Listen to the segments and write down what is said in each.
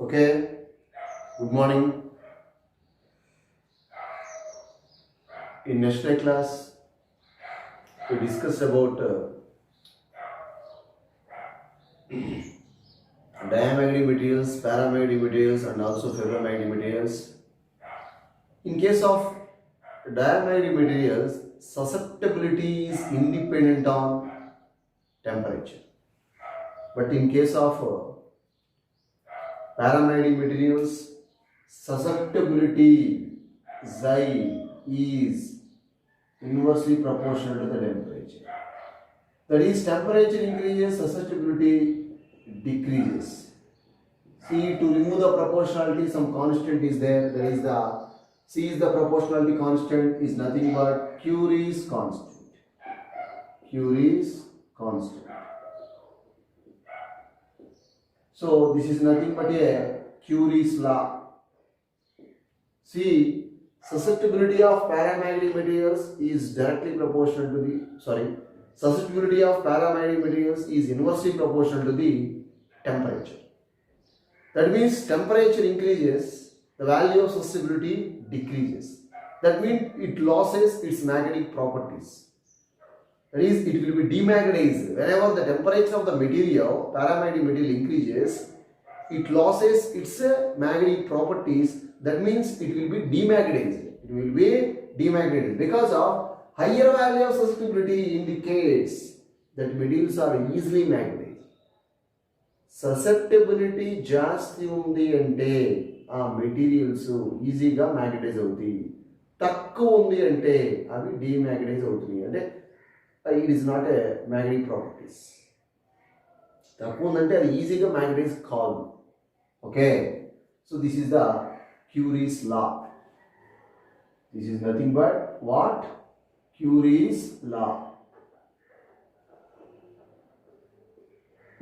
Okay, good morning. In yesterday class, we discussed about diamagnetic materials, paramagnetic materials, and also ferromagnetic materials. In case of diamagnetic materials, susceptibility is independent on temperature. But in case of paramagnetic materials, susceptibility Xi is inversely proportional to the temperature. That is, temperature increases, susceptibility decreases. See, to remove the proportionality, some constant is there. There is the C is the proportionality constant, is nothing but Curie's constant. Curie's constant. So this is nothing but a Curie's law. See, susceptibility of paramagnetic materials is directly proportional to the susceptibility of paramagnetic materials is inversely proportional to the temperature. That means temperature increases, the value of susceptibility decreases. That means it loses its magnetic properties. That is, it will be demagnetized. Whenever the temperature of the material, paramagnetic material increases, it loses its magnetic properties. That means it will be demagnetized. It will be demagnetized because of higher value of susceptibility indicates that materials are easily magnetized. Susceptibility జాస్తి ఉంది అంటే ఆ materials ఈజీగా magnetise అవుతాయి. తక్కువ ఉంది అంటే అవి డీమ్యాగ్నటైజ్ అవుతున్నాయి. అంటే it is not a magnetic properties. తక్కువ ఉందంటే అది ఈజీగా మ్యాగ్నటైజ్ కాదు. Okay, so this is the cure is law. This is nothing but what? Cure is law.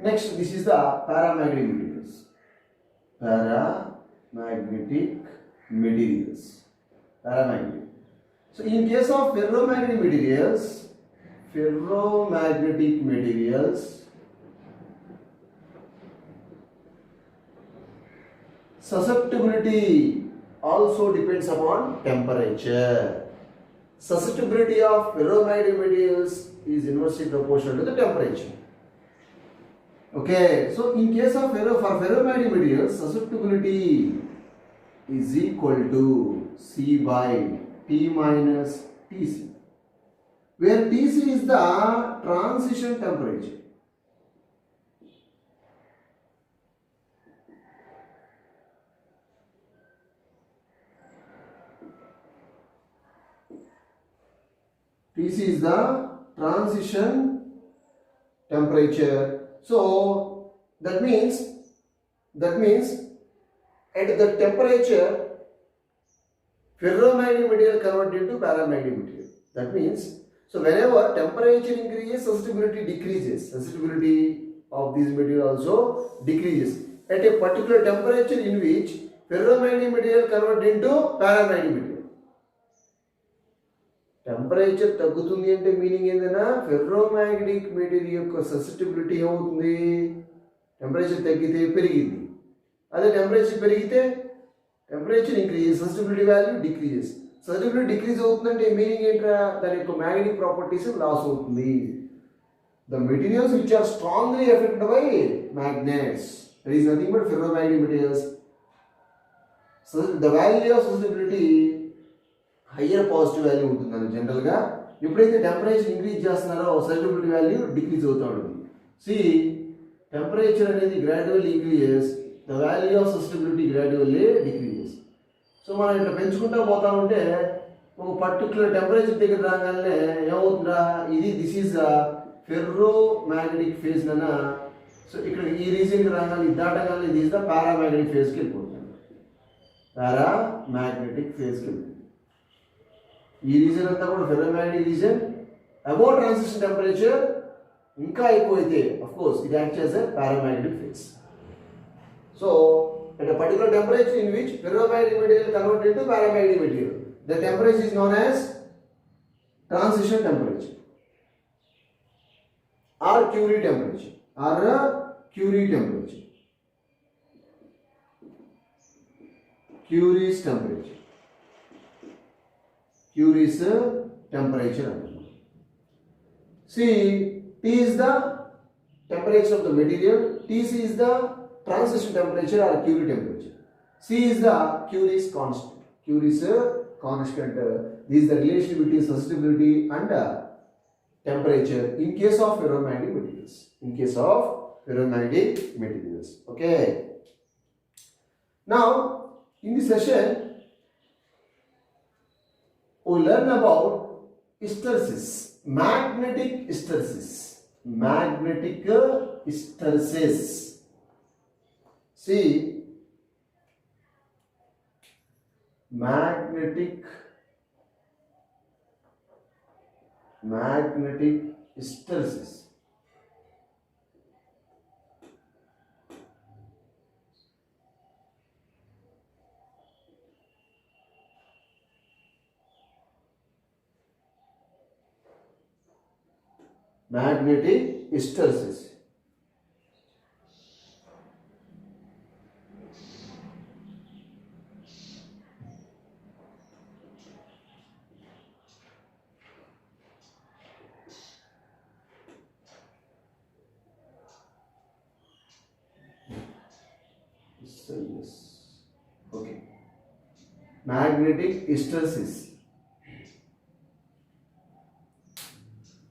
Next, this is the paramagnetic materials. Paramagnetic materials. Paramagnetic. So, in case of ferromagnetic materials, susceptibility also depends upon temperature. Susceptibility of ferromagnetic materials is inversely proportional to the temperature. Okay, so in case of ferromagnetic materials, susceptibility is equal to C by T minus Tc, where Tc is the transition temperature. Tc is the transition temperature. So that means at the temperature ferromagnetic material converted into paramagnetic material. That means, so whenever temperature increases, susceptibility decreases. Susceptibility of this material also decreases at a particular temperature in which ferromagnetic material converted into paramagnetic material. Temperature తగ్గుతుంది అంటే meaning ఏంటన్నా, ferromagnetic material యొక్క susceptibility ఏమవుతుంది? Temperature తగ్గితే పెరిగింది. అదే temperature పెరిగితే temperature increase, susceptibility value decreases. Susceptibility decrease అవుతుందంటే మీనింగ్ ఏంట్రా? దాని యొక్క మ్యాగ్నెటిక్ ప్రాపర్టీస్ లాస్ అవుతుంది. The materials which are strongly affected by magnets, that is nothing but ferromagnetic materials. The value of susceptibility higher positive value ఉంటుందని జనరల్గా. ఎప్పుడైతే temperature increase చేస్తున్నారో susceptibility value decrease అవుతూ ఉంటుంది. సి, టెంపరేచర్ అనేది gradually increases, the value of susceptibility gradually decreases. So మనం ఇట్లా పెంచుకుంటూ పోతా ఉంటే ఒక పర్టికులర్ టెంపరేచర్ దగ్గర రాగానే ఏమవుతుందా, this is ferromagnetic phase అన్న. సో ఇక్కడ ఈ రీజియన్కి రాగానే ఇది దాటగానే ఇది ఈజ్ ద పారామ్యాగ్నెటిక్ ఫేజ్కి వెళ్ళిపోతుంది. పారామ్యాగ్నెటిక్ ఫేజ్కి వెళ్ళిపోతుంది. ఈ రీజన్ అంతా కూడా ferromagnetic region. Above transition temperature ఇంకా ఎక్కువ అయితే of course it acts as a paramagnetic phase. So at a particular temperature in which ferromagnetic material converted into paramagnetic material, the temperature is known as transition temperature or Curie temperature. Curie's temperature. Curie's temperature. See, T is the temperature of the material, Tc is the transition temperature or Curie temperature. C is the Curie's constant. Curie's constant. This is the relation between susceptibility and temperature in case of ferromagnetic materials. In case of ferromagnetic materials. Okay. Now, in this session, we learn about hysteresis, magnetic hysteresis. Magnetic hysteresis. See, magnetic hysteresis. Magnetic hysteresis. Okay. Magnetic hysteresis.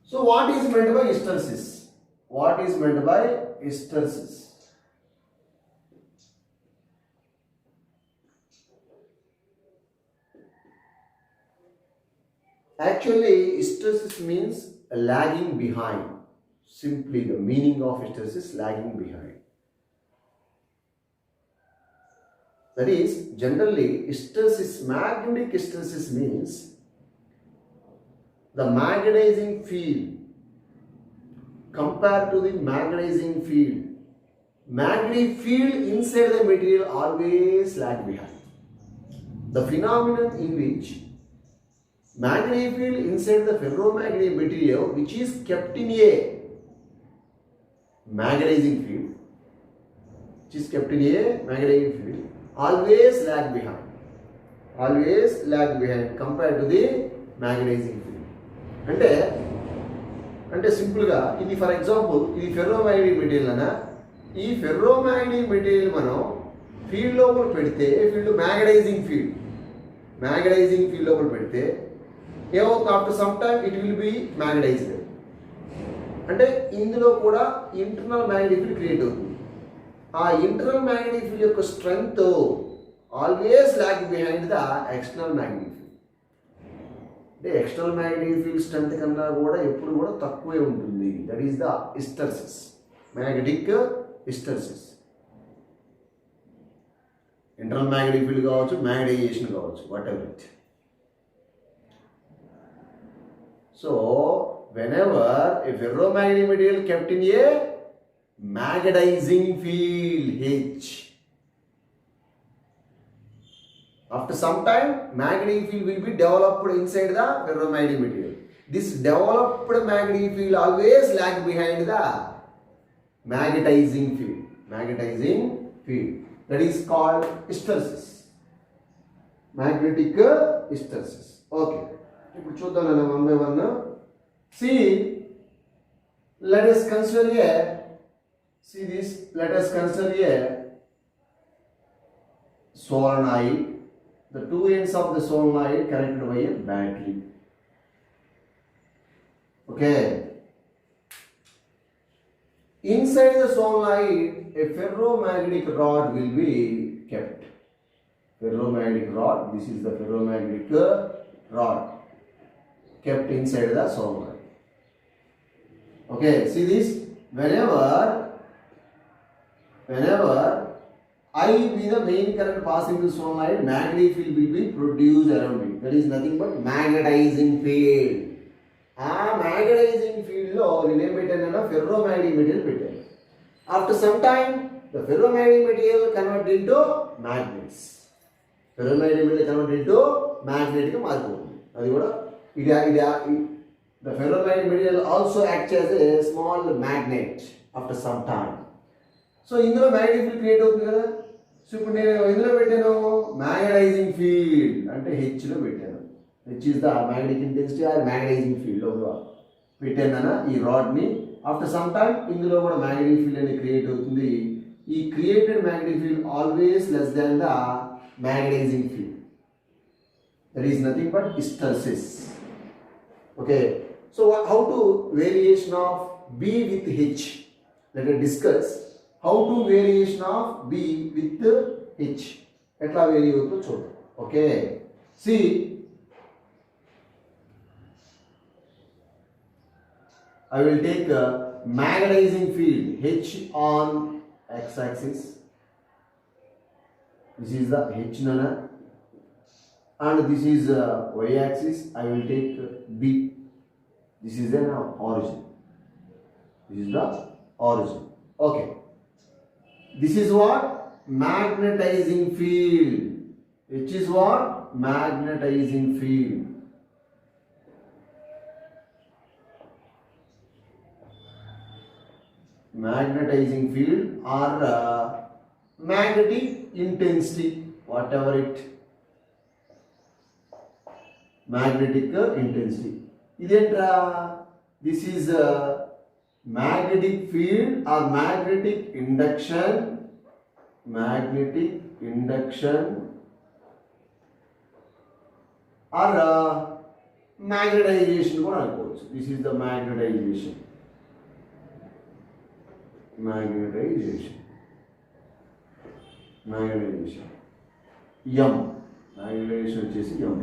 So what is meant by hysteresis? What is meant by hysteresis? Actually, hysteresis means lagging behind. Simply the meaning of hysteresis, lagging behind. That is, generally, hysteresis, magnetic hysteresis means the magnetizing field compared to the magnetizing field. Magnetic field inside the material always lag behind. The phenomenon in which magnetic field inside the ferromagnetic material, which is kept in a magnetizing field, always lag behind. Always lag behind compared to the magnetizing field. అంటే సింపుల్గా ఇది for example ఇది ferromagnetic material అన్న ఈ ferromagnetic material మనం field లోపల పెడితే field magnetising field లోపల పెడితే ఏమవుతుంది after some time it will B magnetised. అంటే ఇందులో కూడా ఇంటర్నల్ మ్యాగ్నెటిక్ ఫీల్డ్ క్రియేట్ అవుతుంది. ఆ ఇంటర్నల్ మ్యాగ్నెటిక్ ఫీల్డ్ యొక్క strength always lag behind the external magnetic field. అంటే ఎక్స్టర్నల్ మ్యాగ్నెటిక్ ఫీల్డ్ స్ట్రెంత్ కన్నా కూడా ఎప్పుడు కూడా తక్కువే ఉంటుంది. That is the hysteresis, magnetic hysteresis. Internal magnetic field కావచ్చు, మ్యాగ్నటైజేషన్ కావచ్చు, what ever it. So whenever a ferromagnetic material kept in a magnetizing field H, after some time magnetic field will be developed inside the ferromagnetic material. This developed magnetic field always lag behind the magnetizing field. That is called hysteresis, magnetic hysteresis. Okay, ఇప్పుడు చూద్దాం నేను one by one. See, let us consider here, see this, let us consider here solenoid, the two ends of the solenoid connected by a battery. Okay, inside the solenoid a ferromagnetic rod will be kept. Ferromagnetic rod, this is the ferromagnetic rod kept inside the solenoid. Okay, see this, whenever I be the main current passing through solenoid, magnetic field will be produced around it. That is nothing but magnetizing field. ఆ magnetizing field లో నేనేం పెట్టానన్నా ferromagnetic material పెట్టాను. After some time the ferromagnetic material convert into magnets. Ferromagnetic material convert into magnet గా మారిపోతుంది. అది కూడా the ferromagnetic material also acts as a small magnet after some time. So ఇందులో magnetic field create అవుతుంది కదా. So ఇప్పుడు నేను ఎందులో పెట్టాను, మ్యాగ్నటైజింగ్ ఫీల్డ్ అంటే హెచ్లో పెట్టాను. H is the magnetic intensity or magnetizing field లో పెట్టాను ఈ రాడ్ని. ఆఫ్టర్ సమ్ టైమ్ ఇందులో కూడా మ్యాగ్నెటిక్ ఫీల్డ్ అనేది క్రియేట్ అవుతుంది. ఈ created magnetic field always less than the magnetising field. That is nothing but hysteresis. Okay, so how to variation of B with H? Let us discuss how to variation of B with H. ఎట్లా vary అవుతుందో చూద్దాం. Okay, see, I will take a magnetizing field H on x-axis. This is the H nana, and this is y-axis. I will take B. This is the origin. This is the origin. Okay. This is what? Magnetizing field. Which is what? Magnetizing field. Magnetizing field or magnetic intensity, whatever it. Magnetic intensity. Identra, this is a magnetic field or magnetic induction. Magnetic induction or magnetization కూడా అనుకోవచ్చు. This is the magnetization. Magnetization. Magnetization. M. Magnetization వచ్చేసి M.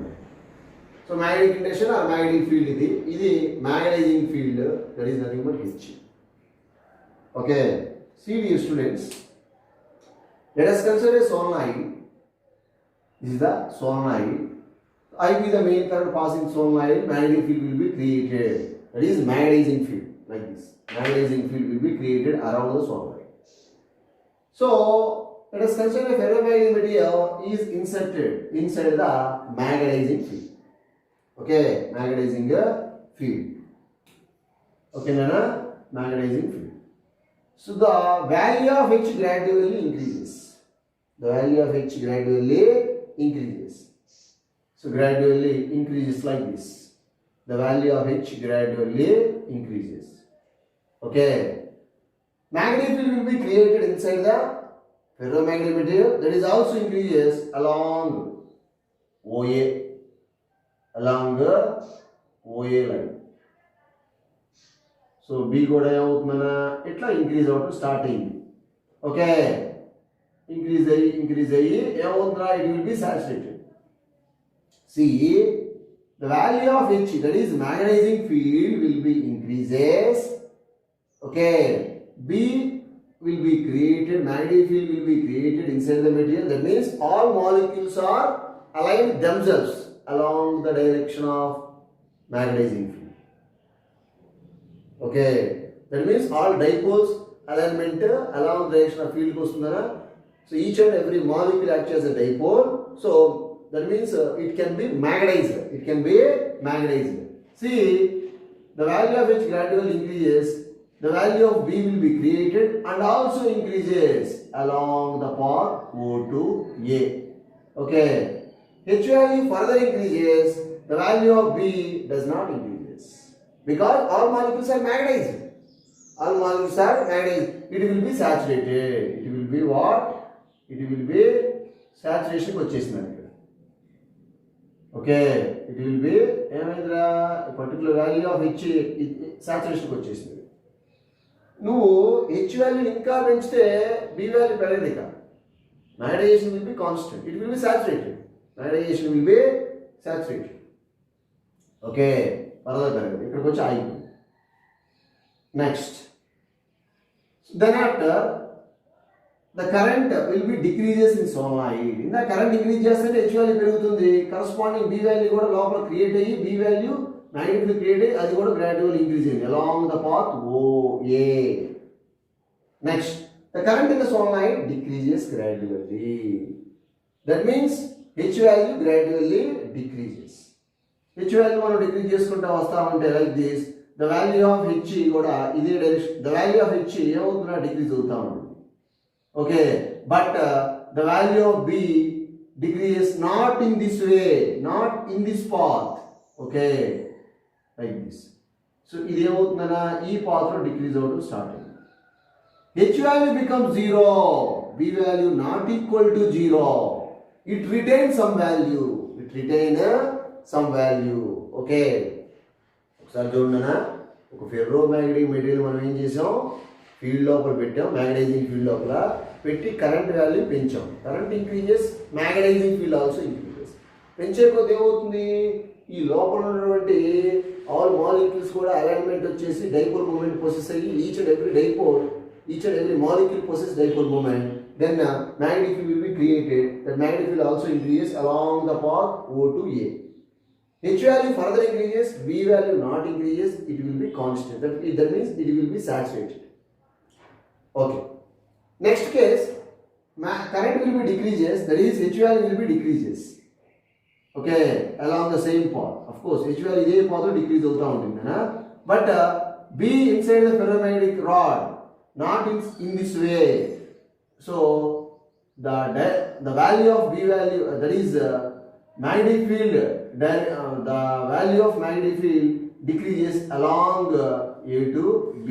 So magnetic induction or magnetic field ఇది magnetizing field, that is nothing but H. Okay, see dear students, let us consider a solenoid. This is the solenoid. I be the main current passing solenoid, magnetic field will be created. That is magnetizing field, like this. Magnetizing field will be created around the solenoid. So let us consider a ferromagnetic material is inserted inside the magnetizing field. Okay, magnetizing field. Okay, Nana, magnetizing field. So the value of H gradually increases. The value of H gradually increases. So gradually increases like this. The value of H gradually increases. Okay. Magnetic field will be created inside the ferromagnetic material, that is also increases along OA. Along the OA line. So B కూడా ఏమవుతుందన్నా ఇట్లా increase అవటం start అయింది. Okay, increase అయ్యి ఏమవుతుందా, it will be saturated. See the value of H, that is magnetizing field, will be increases. Okay, B will be created, magnetic field will be created inside the material. That means all molecules are aligned themselves along the direction of magnetizing field. Okay, that means all dipoles alignment along the direction of field kostundara. So each and every molecule acts as a dipole. So that means it can be magnetized. It can be magnetized. See, the value of H gradually increases. The value of B will be created and also increases along the path O to A. Okay. H value further increases, the value of B does not increase because all molecules are magnetized. All molecules are magnetized. It will be saturated. It will be what? It will be saturation వచ్చేసింది. Okay, it will be ఏమైందిరా, particular value of H saturation వచ్చేసింది. నువ్వు H value ఇంకా పెంచితే B value పెరగదు. ఇక magnetization will be constant. It will be saturated. Magnetization will be saturated. Okay, పరదగలదు. ఇక్కడికి వచ్చి ఆగిపోయింది. Next, then after the current will be decreases in solenoid. ఇందా కరెంట్ ఇంక్రీజ్ చేస్తే H వాల్యూ పెరుగుతుంది, కరస్పాండింగ్ B వాల్యూ కూడా లోపల క్రియేట్ అయ్యి B value magnetic create అయ్యి అది కూడా గ్రాడ్యువల్ ఇంక్రీజ్ అయింది along the path OA. Next, the current in the solenoid decreases gradually. That means H value gradually decreases. H value మనం decrease చేసుకుంటా వస్తా ఉంటే like this, the value of H కూడా ఇదే direction, the value of H ఏమవుతుందా decrease అవుతా ఉంటుంది. Okay, but the value of B decreases not in this way, not in this path. Okay, like this. So ఇది ఏమవుతుందన్నా ఈ path లో decrease అవడం start అయింది. H value becomes 0, B value not equal to 0. It retains some value. It retains some value. Okay. ఒకసారి చూడన్నా ఒక ferro magnetic material మనం ఏం చేసాం, ఫీల్డ్ లోపల పెట్టాం, మ్యాగ్నటైజింగ్ ఫీల్డ్ లోపల పెట్టి కరెంట్ వాల్యూ పెంచాం. Current increases, magnetising field also increases. పెంచే కొద్ది ఏమవుతుంది, ఈ లోపల ఉన్నటువంటి ఆల్ మాలిక్యూల్స్ కూడా అలైన్మెంట్ వచ్చేసి డైపోల్ మూమెంట్ పొసెస్ అయ్యి each and every molecule possesses dipole moment, then magnetic field will be created. That magnetic field also increases along the path O to A. H value further increases, B value not increases, it will be constant. That means it will be saturated. Okay. Next case, current will be decreases, that is H value will be decreases. Okay, along the same path. Of course, H value is a path decrease అవుతా ఉంటుంది. But B inside the ferromagnetic rod, not in this way. So the value of B value, that is magnetic field, the value of magnetic field decreases along A to B.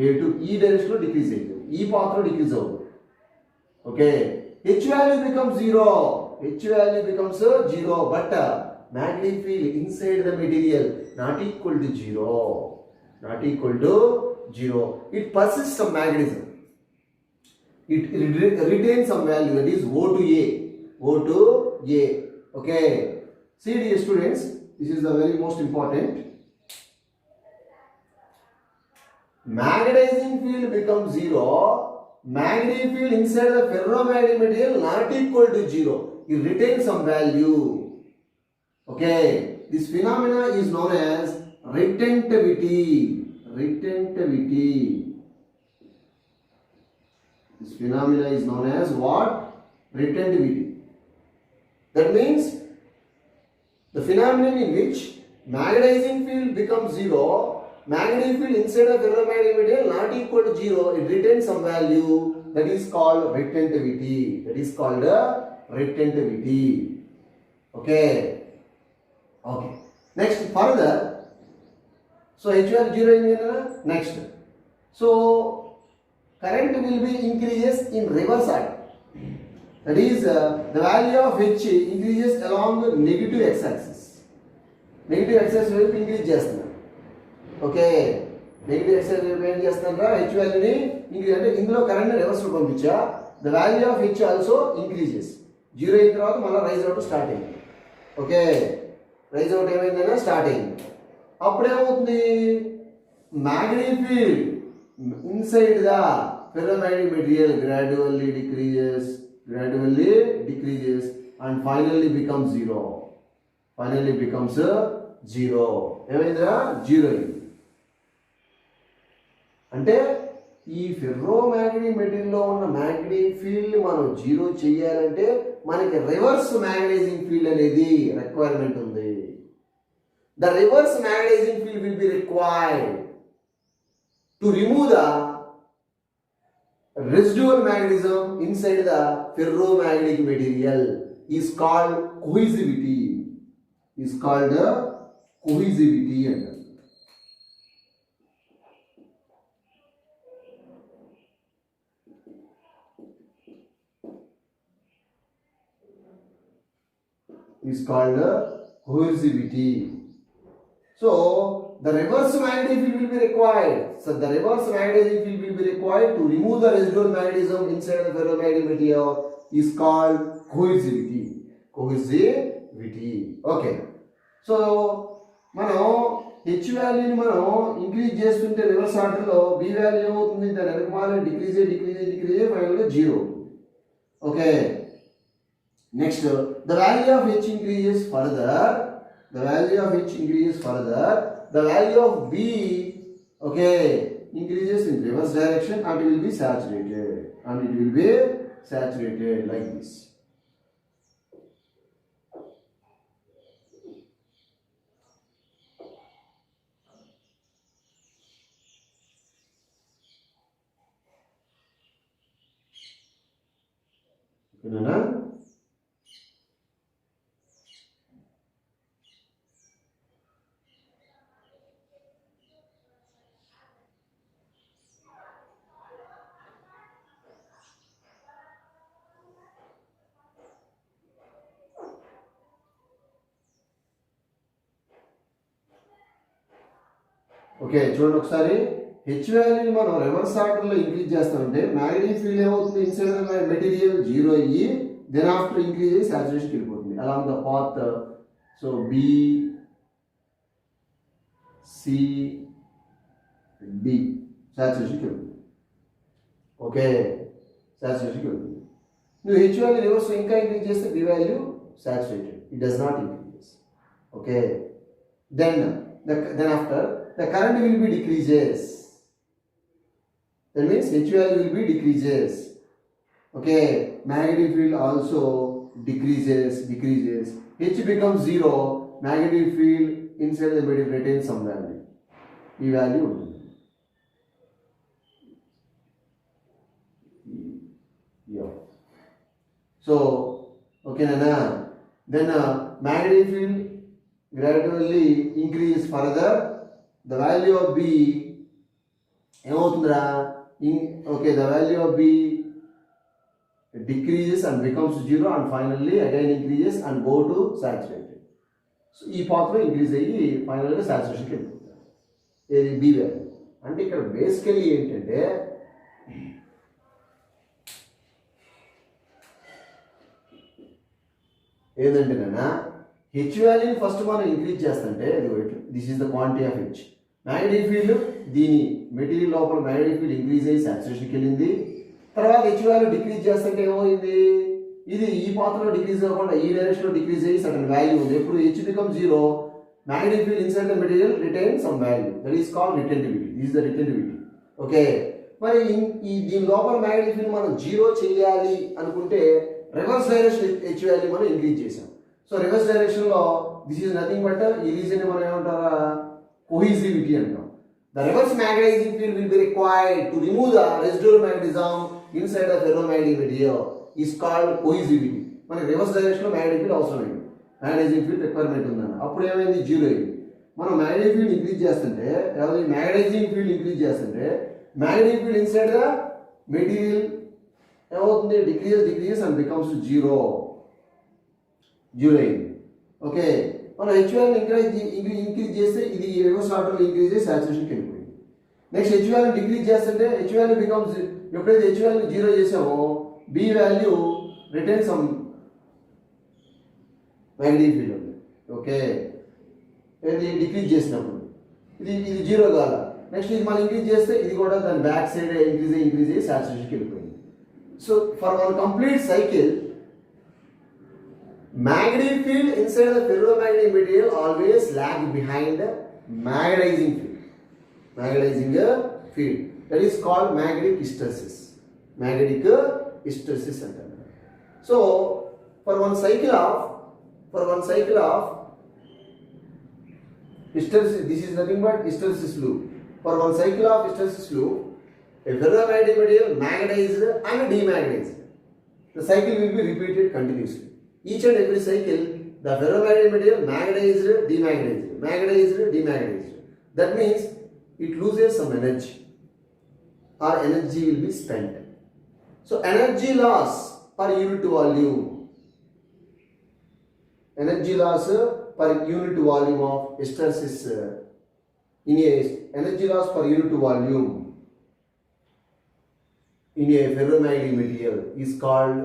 A to E direction లో decrease అవుతుంది, E path లో decrease అవుతుంది. Okay, H value becomes 0. H value becomes 0, but magnetic field inside the material not equal to 0. Not equal to 0. It persists some magnetism. It retains some value, that is O to A. O to A. Okay. See dear students, this is the very most important. Magnetizing field becomes 0. Magnetic field inside the ferromagnetic material not equal to 0. It retains some value. Okay. This phenomena is known as retentivity. Retentivity. This phenomena is known as what? Retentivity. That means the phenomenon in which magnetizing field becomes 0, magnetic field inside the ferromagnetic material not equal to 0, it retains some value, that is called retentivity. That is called retentivity. Okay. Okay. Next, further. So H value 0 in next. So current will be increases in reverse order. That is the value of H increases along the negative x-axis. Negative x-axis will increase చేస్తున్నారు. Okay. Negative x-axis will ఏం చేస్తున్నారా, H value ని increase అంటే ఇందులో current reverse లో పంపించా, the value of H also increases. 0 అయిన తర్వాత మళ్ళీ రైజ్ అవుట్ స్టార్ట్ అయింది. ఓకే, రైజ్ అవుట్ ఏమైందన్నా స్టార్ట్ అయింది. అప్పుడేమవుతుంది, magnetic field inside the ferromagnetic material gradually decreases and finally becomes 0. Finally becomes 0. ఏమైందిరా, 0 అయింది. అంటే ఈ ఫెర్రోమాగ్నెటిక్ మెటీరియల్లో ఉన్న మ్యాగ్నెటిక్ ఫీల్డ్ మనం 0 చేయాలంటే మనకి రివర్స్ మ్యాగ్నటైజింగ్ ఫీల్డ్ అనేది రిక్వైర్మెంట్ ఉంది. The reverse magnetizing field will be required to remove the residual magnetism inside the ferromagnetic material. Is called cohesivity. Is called cohesivity. Is called cohesivity. So the reverse magnetic field will be required. So the reverse magnetic field will be required to remove the residual magnetism inside the ferromagnetic material. Is called cohesivity. Cohesivity. Okay. So మనం H వాల్యూని మనం increase చేస్తుంటే reverse ఆర్డర్లో B value ఏమవుతుంది, దాని వెనకమాల decrease ఫైనల్గా 0. Okay. Next, the value of H increases further. The value of H increases further. The value of B, okay, increases in reverse direction and it will be saturated. And it will be saturated like this. ఓకేనా? Okay, చూడండి ఒకసారి. H వాల్యూని మనం reverse ఆర్డర్లో increase చేస్తామంటే magnetic field ఏమవుతుంది, inside the material zero అయ్యి then after increase అయ్యి సాచురేషన్కి వెళ్ళిపోతుంది. Along the path. So B C D సాచురేషన్కి వెళ్తుంది. ఓకే, సాచురేషన్కి వెళ్తుంది. నువ్వు హెచ్ వాల్యూ రివర్స్ ఇంకా ఇంక్రీజ్ చేస్తే B value saturated, it does not increase. Okay, then after the current will be decreases. That means H value will be decreases. Okay, magnetic field also decreases. H becomes zero. Magnetic field inside the medium retains some value. E value ఉంటుంది. Yeah. So okay na. Then magnetic field gradually increase further. The value of B ఏమవుతుందిరా? Okay, the value of B decreases and becomes zero and finally again increases and go to saturated. So ఈ పాత్రలో increase అయ్యి ఫైనల్గా సాచురేషన్కి వెళ్ళిపోతుంది. ఇది B value. అంటే ఇక్కడ basically ఏంటంటే ఏంటంటేనా H వాల్యూని ఫస్ట్ మనం ఇంక్రీజ్ చేస్తుంటే this is the quantity of H. Magnetic field దీని మెటీరియల్ లోపల మ్యాగ్నెటిక్ ఫీల్డ్ ఇంక్రీజ్ అయ్యి సాచురేషన్కి వెళ్ళింది. తర్వాత హెచ్ వాల్యూ డిక్రీజ్ చేస్తుంటే ఏమైంది, ఇది ఈ పాత్రలో డిక్రీజ్ కాకుండా ఈ డైరెక్షన్లో డిక్రీజ్ అయ్యి సర్టన్ వాల్యూ ఉంది. ఎప్పుడు H become zero, magnetic field inside the material retain some value, that is called retentivity. This is the retentivity. Okay, మరి దీని లోపల మ్యాగ్నెటిక్ ఫీల్డ్ మనం జీరో చేయాలి అనుకుంటే రివర్స్ డైరెక్షన్ హెచ్ వాల్యూ మనం ఇంక్రీజ్ చేసాం. సో రివర్స్ డైరెక్షన్లో దిస్ ఈజ్ నథింగ్ బట్ ఈ రీజన్ మనం ఏమంటారా, కోహిజివిటీ అంటాం. The reverse magnetizing field will be required to remove the residual magnetism inside the ferromagnetic material is called cohesivity. మనకి reverse డైరెక్షన్లో magnetic field అవసరమైంది, మ్యాగ్నెటైజింగ్ ఫీల్డ్ రిక్వైర్మెంట్ ఉందన్న. అప్పుడు ఏమైంది, జీరో అయింది. మనం మ్యాగ్నెటిక్ ఫీల్డ్ ఇంక్రీజ్ చేస్తుంటే మ్యాగ్నెటైజింగ్ ఫీల్డ్ ఇంక్రీజ్ చేస్తుంటే magnetic field inside the material ఏమవుతుంది, డిక్రీజెస్ అండ్ బికమ్స్ జీరో అయింది. ఓకే, మనం హెచ్ వాల్యూని ఇంక్రీజ్ చేస్తే ఇది రివర్స్ ఆర్డర్లో ఇంక్రీజ్ చేసి సాచురేషన్కి వెళ్ళిపోయింది. నెక్స్ట్ హెచ్ వాల్యూ డిక్రీజ్ చేస్తుంటే హెచ్ వాల్యూ బికమ్స్, ఎప్పుడైతే హెచ్ వాల్యూ జీరో చేసామో B value retain some magnetic field ఉంది. ఓకే, ఇది డిక్రీజ్ చేసినప్పుడు ఇది జీరో కాల. నెక్స్ట్ ఇది మనం ఇంక్రీజ్ చేస్తే ఇది కూడా దాని బ్యాక్ సైడ్ ఇంక్రీజ్ అయ్యి సాచురేషన్కి వెళ్ళిపోయింది. So for one complete cycle magnetic field inside the ferromagnetic material always lag behind the magnetizing field. That is called magnetic hysteresis. So for one cycle of hysteresis, this is nothing but hysteresis loop. For one cycle of hysteresis loop, a ferromagnetic material magnetized and demagnetized. The cycle will be repeated continuously. Each and every cycle, the ferromagnetic material magnetized, demagnetized. That means it loses some energy or energy will be spent. So energy loss per unit volume. Energy loss per unit volume of hysteresis in a energy loss per unit volume in a ferromagnetic material is called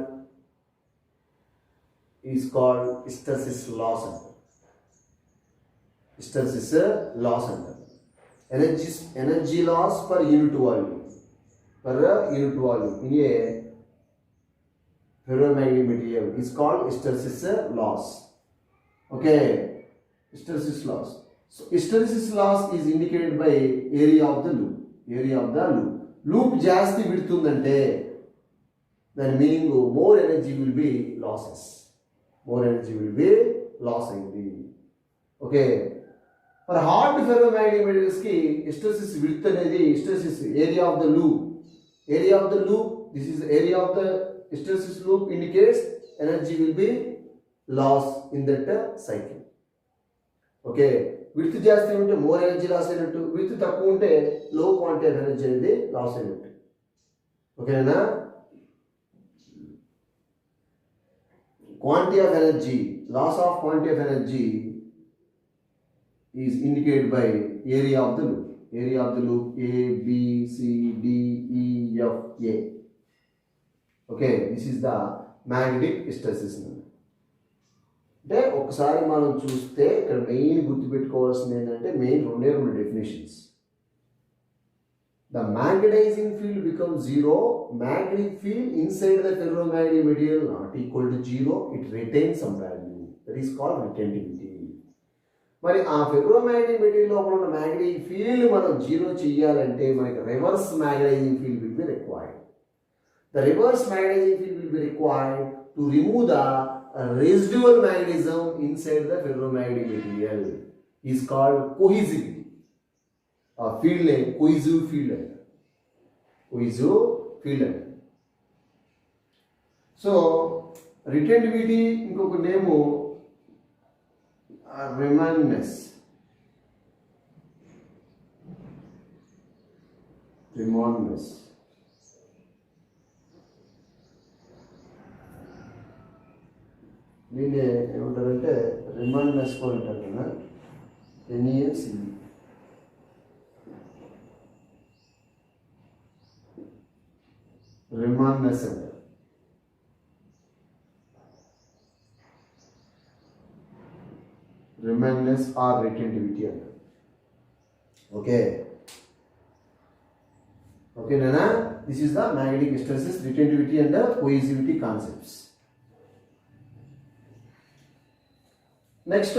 hysteresis loss. Energy loss per unit volume in a ferromagnetic material is called hysteresis loss. Okay, hysteresis loss. So hysteresis loss is indicated by area of the loop. Loop జాస్తి విడుతుందంటే దాని meaning more energy will be loss అయింది. Okay, for hard ferromagnetic materials కి hysteresis width అనేది hysteresis area of the loop. This is area of the hysteresis loop indicates energy will be lost in that cycle. Okay, width జాస్తి ఉంటే more energy loss అయినట్టు, width తక్కువ ఉంటే low quantity of energy అనేది loss అయినట్టు. ఓకేనా? quantity of energy, loss of quantity of energy is indicated by area of the loop. Area of the loop A, B, C, D, E, F, A. Okay, this is the magnetic hysteresis. అంటే ఒకసారి మనం చూస్తే ఇక్కడ main గుర్తుపెట్టుకోవాల్సింది ఏంటంటే main రెండు definitions. The magnetizing field becomes zero. Magnetic field inside the ferromagnetic material not equal to zero. It retains some value. That is called retentivity. మరి ఆ ఫెర్రోమాగ్నెటిక్ మెటీరియల్ లోపల ఉన్న మ్యాగ్నెటిక్ ఫీల్డ్ మనం జీరో చేయాలంటే మనకి reverse magnetising field will be required. The reverse magnetising field will be required to remove the residual magnetism inside the ferromagnetic material is called cohesivity. Field name cohesive field. Cohesive field. So retentivity ఇంకొక నేము Remanness. దీన్ని ఏమంటారంటే రిమాండ్నెస్ కూడా అంటారు కదా, NESE. రిమాండ్నెస్ అంటారు. రిమాండ్నెస్ are రిటెంటివిటీ అంటారు. ఓకేనా? This is the magnetic hysteresis, retentivity and the cohesivity concepts. Next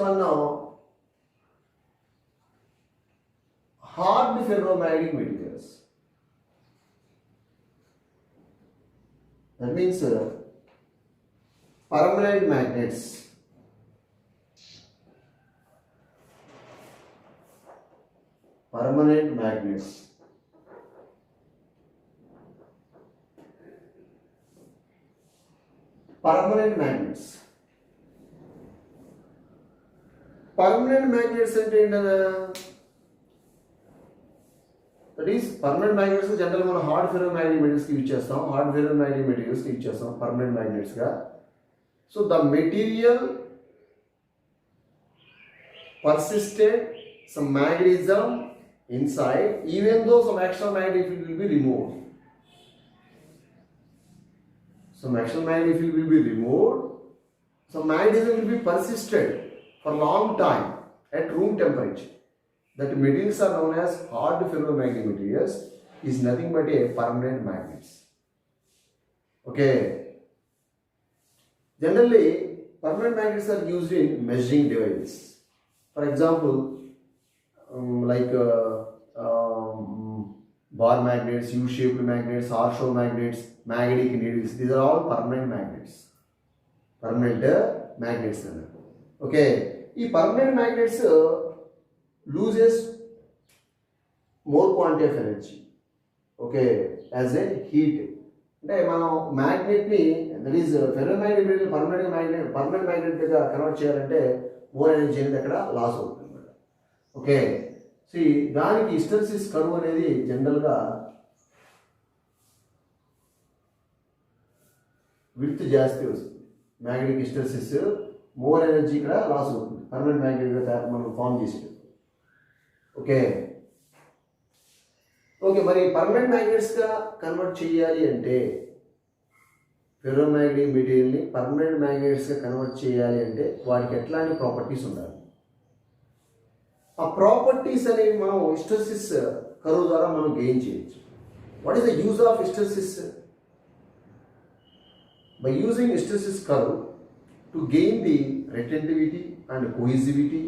one now, hard ferromagnetic materials. That means permanent magnets. Permanent magnets. Permanent magnets. Permanent magnets అంటే ఏంటన్నా? That is permanent magnets general మనం hard ferromagnetic మెటీరియల్స్కి use చేస్తాం. Hard ferromagnetic మెటీరియల్స్కి use చేస్తాం permanent మ్యాగ్నెట్స్గా. So the material persisted some magnetism inside even though some external magnetic field will be removed. Some external magnetic field will be removed. Some magnetism will be persisted for a long time at room temperature. That materials are known as hard ferromagnetic materials, is nothing but a permanent magnets. Okay. Generally, permanent magnets are used in measuring devices. For example, bar magnets, U-shaped magnets, horseshoe magnets, magnetic needles. These are all permanent magnets. Permanent magnets. Okay. These permanent magnets loses more quantity of energy. Okay, as a heat. అంటే మనం మ్యాగ్నెట్ని that is ferromagnetic material permanent మ్యాగ్నెట్గా convert చేయాలంటే more energy అనేది అక్కడ loss అవుతుంది అనమాట. Okay, so దానికి హిస్టెరిసిస్ కర్వ్ అనేది జనరల్గా విడ్త్ జాస్తి వస్తుంది. మ్యాగ్నెటిక్ హిస్టెరిసిస్ మోర్ ఎనర్జీ ఇక్కడ లాస్ అవుతుంది పర్మనెంట్ మ్యాగ్నెట్గా మనం ఫామ్ చేసేటప్పుడు. ఓకే, మరి పర్మనెంట్ మ్యాగ్నెట్స్గా కన్వర్ట్ చేయాలి అంటే ఫెర్రోమాగ్నెటిక్ మెటీరియల్ని పర్మనెంట్ మ్యాగ్నెట్స్గా కన్వర్ట్ చేయాలి అంటే వాటికి ఎట్లాంటి ప్రాపర్టీస్ ఉండాలి? ఆ ప్రాపర్టీస్ అనేవి మనం హిస్టెరిసిస్ కర్వ్ ద్వారా మనం గెయిన్ చేయొచ్చు. What is the use of hysteresis? By using hysteresis curve to gain the retentivity and cohesivity,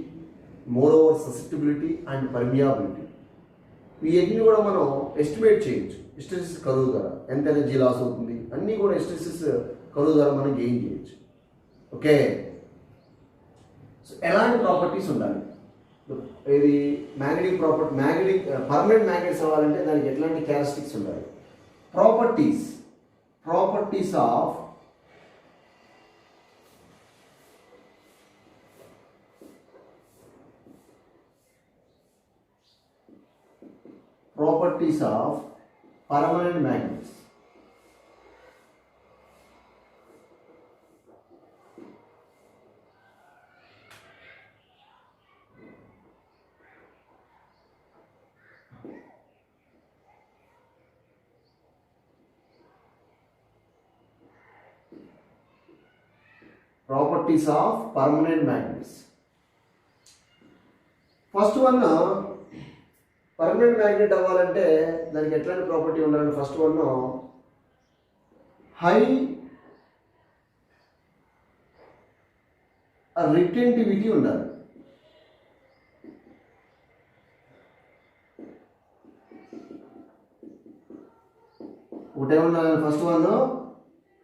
moreover susceptibility and permeability. వీటిని కూడా మనం ఎస్టిమేట్ చేయొచ్చు హిస్టెరిసిస్ కర్వ్ ద్వారా. ఎంత ఎనర్జీ లాస్ అవుతుంది అన్నీ కూడా హిస్టెరిసిస్ కర్వ్ ద్వారా మనం గెయిన్ చేయొచ్చు. ఓకే, సో ఎలాంటి ప్రాపర్టీస్ ఉండాలి? ఇది పర్మనెంట్ మ్యాగ్నెట్స్ అవ్వాలంటే దానికి ఎట్లాంటి క్యారెక్టరిస్టిక్స్ ఉండాలి? properties of permanent magnets. Properties of permanent magnets. First one permanent magnet అవ్వాలంటే దానికి ఎట్లాంటి ప్రాపర్టీ ఉండాలంటే ఫస్ట్ వన్ హై రిటెంటివిటీ ఉండాలి. ఒకటేమన్నా first one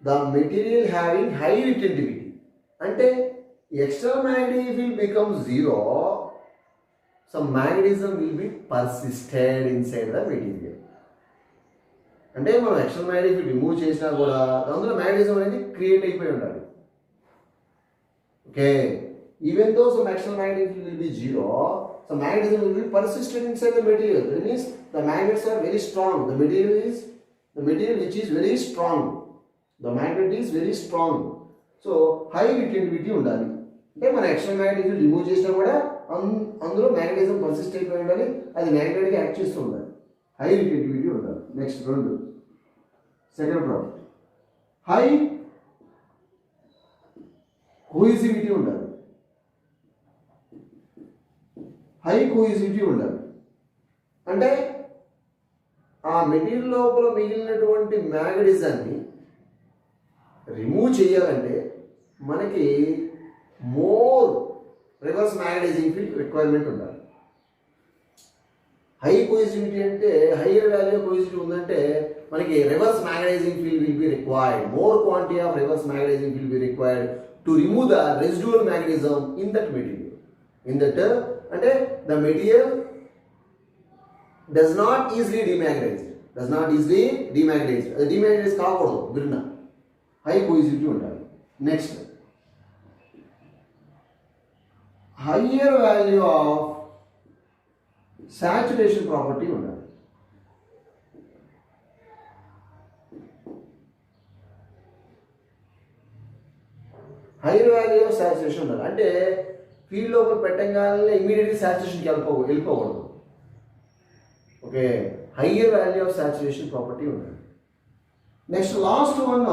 the material having high retentivity అంటే external magnetic field becomes zero, some magnetism will be persisted inside the material. అంటే మనం external magnetic field remove చేసినా కూడా అందులో మ్యాగ్నెటిజం అనేది క్రియేట్ అయిపోయి ఉండాలి. Okay, even though some external magnetic field will B zero, some magnetism will be persisted inside the material. That means the magnets are very strong. The material which is very strong. The magnet is very strong. So high retentivity ఉండాలి. అంటే మన external magnetic field remove చేసినా కూడా అందులో magnetism persist అయిపోయి ఉండాలి, అది మ్యాగ్నెట్గా act చేస్తూ ఉండాలి. హై రిటెంటివిటీ ఉండాలి. Next second property high coercivity ఉండాలి. హై కోయిసివిటీ ఉండాలి అంటే ఆ మెటీరియల్ లోపల మిగిలినటువంటి మ్యాగ్నెటిజాన్ని రిమూవ్ చేయాలంటే మనకి more reverse magnetising field requirement ఉండాలి. హై కోయిసివిటీ అంటే హైయర్ వాల్యూ కోయిసివిటీ ఉందంటే మనకి reverse magnetising field will be required, more quantity of reverse magnetising field will be required to remove the residual magnetism in that material. అంటే the material does not easily demagnetise, అది demagnetise కాకూడదు. బిర్నా high coercivity ఉండాలి. Next higher value of saturation property ఉండాలి. Higher value of saturation ఉండాలి అంటే field లోపల పెట్టగానే ఇమీడియట్లీ సాచురేషన్కి వెళ్ళిపోకూడదు. Okay, higher value of saturation property ఉండాలి. Next last one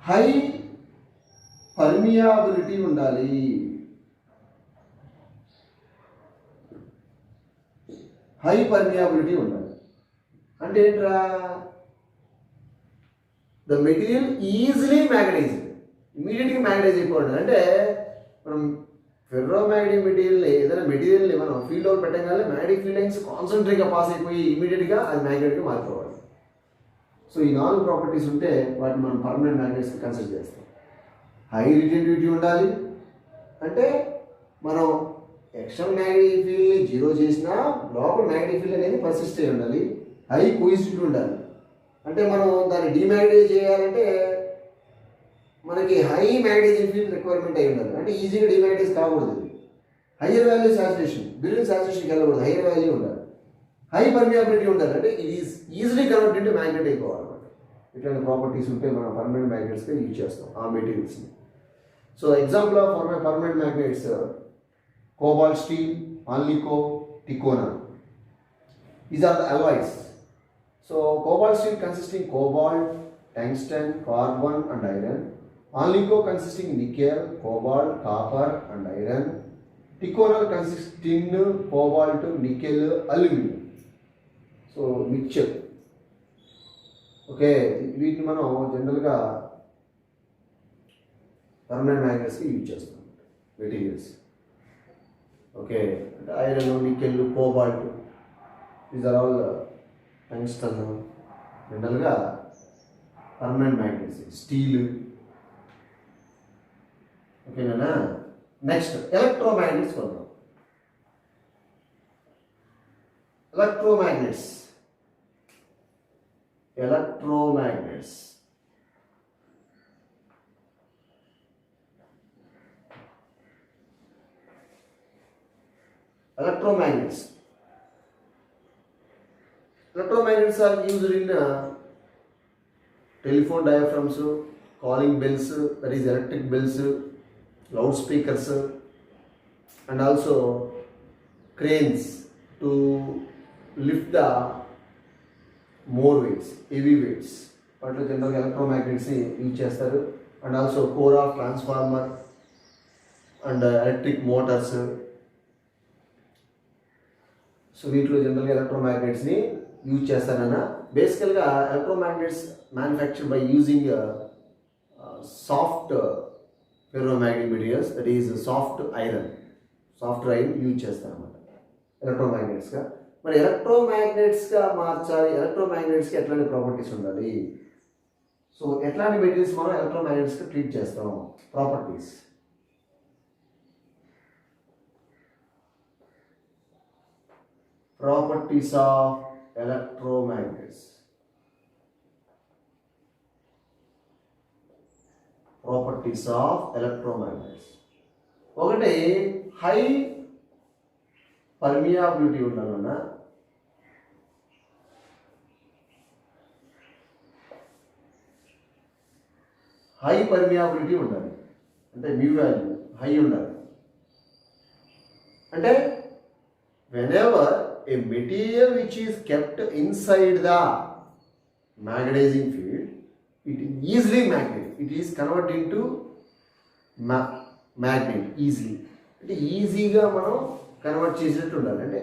high permeability ఉండాలి. హై పర్మియాబిలిటీ ఉండాలి అంటే ఏంట్రా, ద మెటీరియల్ ఈజీలీ మ్యాగ్నటైజ్, ఇమీడియట్గా మ్యాగ్నటైజ్ అయిపోవాలి. అంటే మనం ఫెర్రో మ్యాగ్నెటిక్ మెటీరియల్ ఏదైనా మెటీరియల్ని మనం ఫీల్డ్ లో పెట్టగానే మ్యాగ్నెటిక్ ఫీల్డ్ లైన్స్ కాన్సన్ట్రేట్గా పాస్ అయిపోయి ఇమీడియట్గా అది మ్యాగ్నెట్గా మారిపోవాలి. సో ఈ 4 ప్రాపర్టీస్ ఉంటే వాటిని మనం పర్మనెంట్ మ్యాగ్నెట్స్ కన్సిడర్ చేస్తాం. హై రిటెంటివిటీ ఉండాలి అంటే మనం ఎక్స్టర్నల్ మ్యాగ్నెటిక్ ఫీల్డ్ని జీరో చేసినా లోపల మ్యాగ్నెటిక్ ఫీల్డ్ అనేది పర్సిస్ట్ అయి ఉండాలి. హై కోయిసివిటీ ఉండాలి అంటే మనం దాన్ని డిమాగ్నటైజ్ చేయాలంటే మనకి హై మ్యాగ్నెటైజింగ్ ఫీల్డ్ రిక్వైర్మెంట్ అయి ఉండాలి, అంటే ఈజీగా డిమాగ్నటైజ్ కాకూడదు. హయ్యర్ వాల్యూ సాచురేషన్, బిల్డింగ్ సాచురేషన్కి వెళ్ళకూడదు, హయ్యర్ వాల్యూ ఉండాలి. హై పర్మియాబిలిటీ ఉండాలి అంటే ఇది ఈజీలీ కన్వర్ట్ ఇంటూ మ్యాగ్నెట్ అయిపోవాలన్నమాట. ఇట్లాంటి ప్రాపర్టీస్ ఉంటే మనం పర్మనెంట్ మ్యాగ్నెట్స్గా యూజ్ చేస్తాం ఆ మెటీరియల్స్ని. So example of permanent magnets cobalt steel, ఆన్లికో, ticonal. These are the alloys. So cobalt steel consisting cobalt, tungsten, carbon and iron. Alnico consisting nickel, cobalt, copper and iron. Ticonal consisting cobalt, nickel, aluminum. So mixture. Okay, వీటిని మనం జనరల్గా permanent మ్యాగ్నెట్స్కి use చేస్తాం materials. Okay, అంటే iron, nickel, cobalt, these are all tungsten జనరల్గా permanent magnets. Steel. ఓకేనా. Next electromagnets కొద్దాం. Electromagnets electromagnets. Electromagnets. Electromagnets are used in telephone diaphragms, calling bells, that is electric bells, loudspeakers, and also cranes to lift the more weights, heavy weights. వాటిలో జనరల్గా ఎలక్ట్రోమాగ్నెట్స్ని use చేస్తారు. And also core of transformer and electric motors. So వీటిలో జనరల్గా ఎలక్ట్రోమాగ్నెట్స్ని use చేస్తారన్న. బేసికల్గా electromagnets manufactured by using soft ferromagnetic materials, that is soft iron use చేస్తారన్నమాట ఎలక్ట్రోమాగ్నెట్స్గా. మరి ఎలక్ట్రోమాగ్నెట్స్గా మార్చాలి, ఎలక్ట్రోమాగ్నెట్స్కి ఎట్లాంటి ప్రాపర్టీస్ ఉండాలి? సో ఎట్లాంటి మెటీరియల్స్ మనం ఎలక్ట్రోమాగ్నెట్స్గా ట్రీట్ చేస్తాం? Properties. Properties of electromagnets. Properties of electromagnets. ఒకటి హై పర్మియాబిలిటీ ఉండాలన్నా, హై పర్మియాబిలిటీ ఉండాలి. అంటే మ్యూ వాల్యూ హై ఉండాలి. అంటే whenever A material which is kept inside the magnetizing field, it easily magnet, it is converted into magnet easily. అంటే ఈజీగా మనం convert చేసినట్టు ఉండాలి. అంటే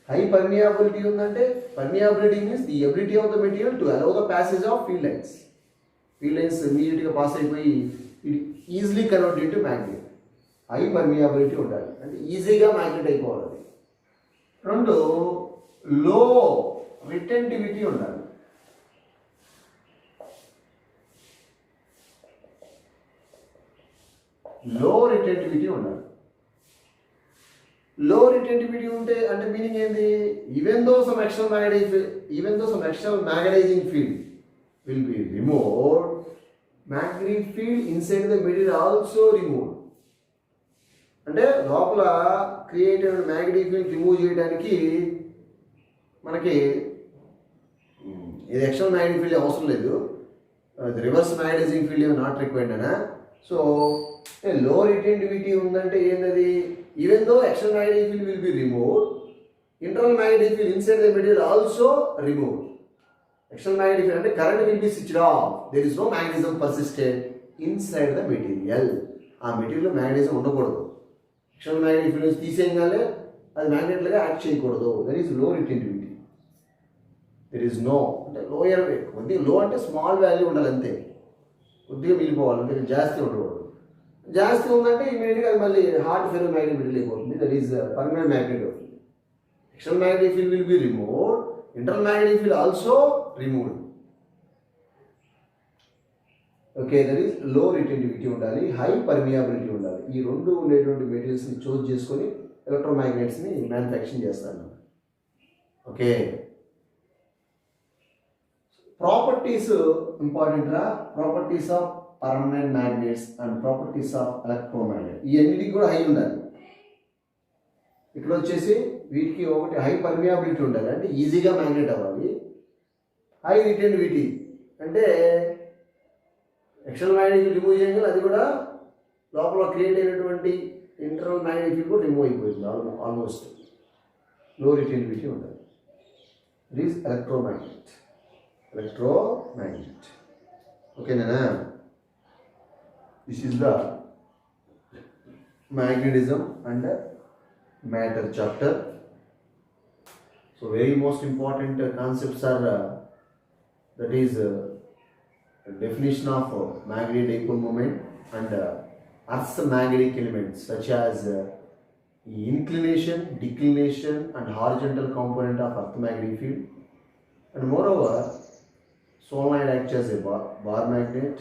హై పర్మియాబిలిటీ ఉందంటే, permeability means the ability of the material to allow the passage of field lines. Field lines ఇమీడియట్గా pass అయిపోయి it easily convert into magnet. High permeability ఉండాలి, అంటే ఈజీగా మ్యాగ్నెట్ అయిపోవాలి. రెండు, లో రిటెంటివిటీ ఉండాలి. లో రిటెంటివిటీ ఉండాలి. లో రిటెంటివిటీ ఉంటే అంటే మీనింగ్ ఏంది? Even though some external magnetising field will be removed, magnetic field inside the material also removed. అంటే లోపల క్రియేట్ అయిన మ్యాగ్నెటిక్ ఫీల్డ్ రిమూవ్ చేయడానికి మనకి ఇది ఎక్స్టర్నల్ మ్యాగ్నెటిక్ ఫీల్డ్ అవసరం లేదు, reverse magnetising field not required అనా. సో లో రిటెంటివిటీ ఉందంటే ఏంటది? Even though external magnetic field will be removed, internal magnetic field inside the material also removed. External magnetic field అంటే current will be switched off, there is no magnetism persisted inside the material. ఆ material magnetism ఉండకూడదు. External magnetic field తీసేయగానే అది మ్యాగ్నెట్లుగా act చేయకూడదు. That is low retentivity. There is no అంటే lower, కొద్దిగా లో అంటే స్మాల్ వాల్యూ ఉండాలి అంతే, కొద్దిగా మిగిలిపోవాలి, అంతే జాస్తి ఉండకూడదు. జాస్తి ఉందంటే ఇమీడియట్గా అది మళ్ళీ హార్డ్ ఫెర్రో మ్యాగ్నెట్ మెటీరియల్ అయిపోతుంది, దట్ ఈస్ పర్మనెంట్ మ్యాగ్నెట్ అవుతుంది. External magnetic field will be removed, internal magnetic field also removed. Okay, that is low retentivity ఉండాలి, హై పర్మియాబిలిటీ ఉండాలి. ఈ రెండు ఉండేటువంటి మెటీరియల్స్ని చూస్ చేసుకొని ఎలక్ట్రోమాగ్నెట్స్ని మ్యానుఫ్యాక్చరింగ్ చేస్తాను. ఓకే, ప్రాపర్టీస్ ఇంపార్టెంట్ రా. Properties of permanent magnets and properties of electromagnet, ఈ అన్నిటికి కూడా హై ఉండాలి. ఇక్కడ వచ్చేసి వీటికి ఒకటి హై పర్మియాబిలిటీ ఉండాలి, అంటే ఈజీగా మ్యాగ్నెట్ అవ్వాలి. హై రిటెంటివిటీ అంటే ఎక్స్టర్నల్ మ్యాగ్నెటిక్ రిమూవ్ చేయగల, అది కూడా లోపల క్రియేట్ అయినటువంటి ఇంటర్నల్ మ్యాగ్నెటిక్ కూడా రిమూవ్ అయిపోయింది ఆల్మోస్ట్. లో రిటెంటివిటీ ఉండాలి. It is electromagnet. ఓకేనా? This is the magnetism and matter chapter. So very most important concepts are that is definition of magnetic dipole moment and Earth's magnetic elements such as inclination, declination and horizontal component of Earth magnetic field, and moreover solenoid acts as a bar magnet.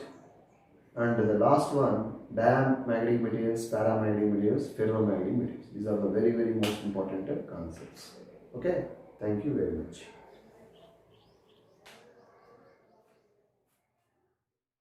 And the last one, diamagnetic materials, paramagnetic materials, ferromagnetic materials. These are the very most important concepts. Okay, thank you very much.